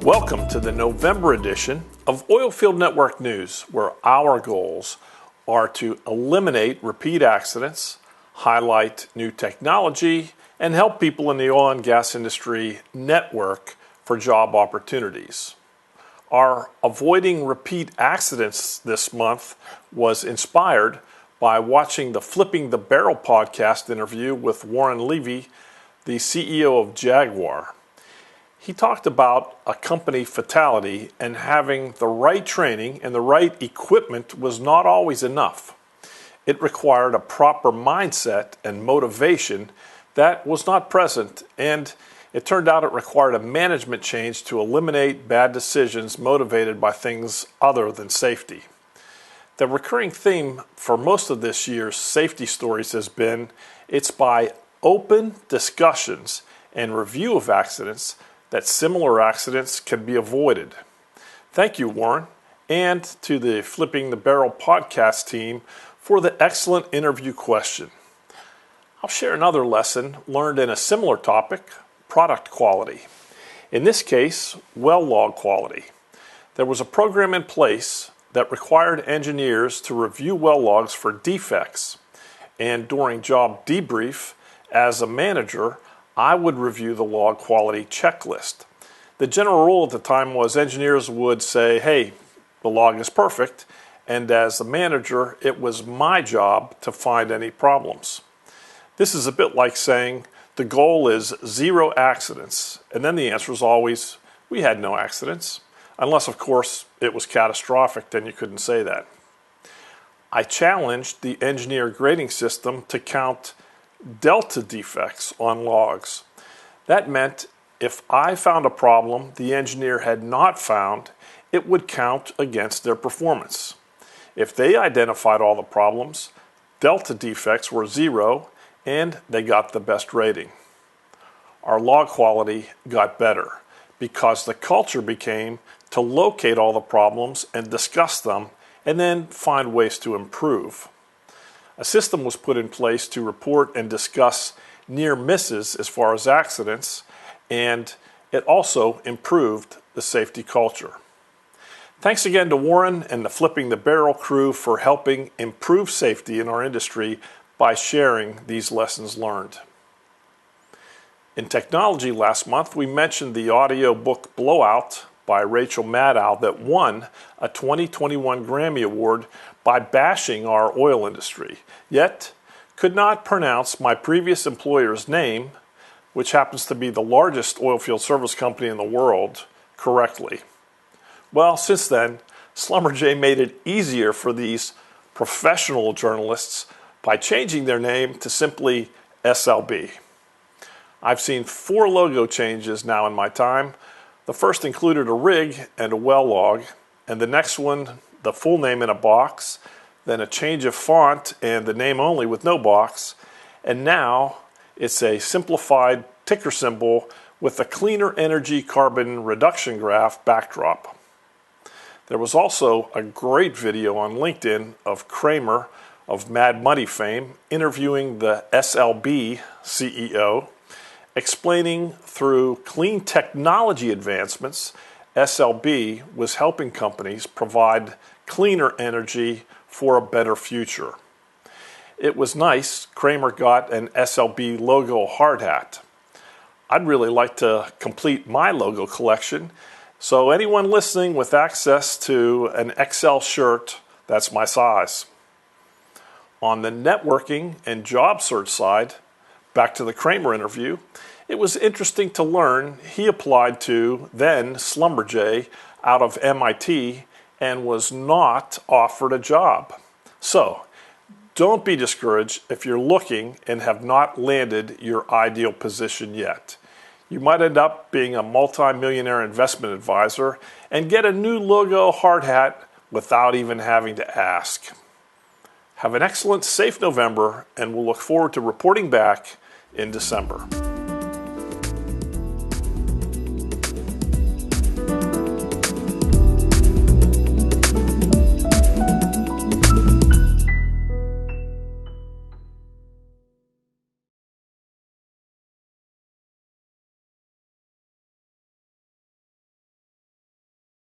Welcome to the November edition of Oilfield Network News, where our goals are to eliminate repeat accidents, highlight new technology, and help people in the oil and gas industry network for job opportunities. Our Avoiding Repeat Accidents this month was inspired by watching the Flipping the Barrel podcast interview with Warren Levy, the CEO of Jaguar. He talked about a company fatality and having the right training and the right equipment was not always enough. It required a proper mindset and motivation that was not present, and it turned out it required a management change to eliminate bad decisions motivated by things other than safety. The recurring theme for most of this year's safety stories has been it's by open discussions and review of accidents that similar accidents can be avoided. Thank you, Warren, and to the Flipping the Barrel podcast team for the excellent interview question. I'll share another lesson learned in a similar topic, product quality. In this case, well log quality. There was a program in place that required engineers to review well logs for defects, and during job debrief, as a manager, I would review the log quality checklist. The general rule at the time was engineers would say, hey, the log is perfect, and as the manager, it was my job to find any problems. This is a bit like saying the goal is 0 accidents, and then the answer is always, we had no accidents. Unless, of course, it was catastrophic, then you couldn't say that. I challenged the engineer grading system to count delta defects on logs. That meant if I found a problem the engineer had not found, it would count against their performance. If they identified all the problems, delta defects were 0 and they got the best rating. Our log quality got better because the culture became to locate all the problems and discuss them and then find ways to improve. A system was put in place to report and discuss near misses as far as accidents, and it also improved the safety culture. Thanks again to Warren and the Flipping the Barrel crew for helping improve safety in our industry by sharing these lessons learned. In technology last month, we mentioned the audio book Blowout by Rachel Maddow that won a 2021 Grammy Award by bashing our oil industry, yet could not pronounce my previous employer's name, which happens to be the largest oilfield service company in the world, correctly. Well, since then, Schlumberger made it easier for these professional journalists by changing their name to simply SLB. I've seen 4 logo changes now in my time. The first included a rig and a well log, and the next one, the full name in a box, then a change of font and the name only with no box, and now it's a simplified ticker symbol with a cleaner energy carbon reduction graph backdrop. There was also a great video on LinkedIn of Kramer of Mad Money fame interviewing the SLB CEO, explaining through clean technology advancements, SLB was helping companies provide cleaner energy for a better future. It was nice Kramer got an SLB logo hardhat. I'd really like to complete my logo collection, so anyone listening with access to an XL shirt, that's my size. On the networking and job search side, back to the Kramer interview, it was interesting to learn he applied to then Schlumberger out of MIT and was not offered a job. So, don't be discouraged if you're looking and have not landed your ideal position yet. You might end up being a multi-millionaire investment advisor and get a new logo hard hat without even having to ask. Have an excellent, safe November, and we'll look forward to reporting back in December.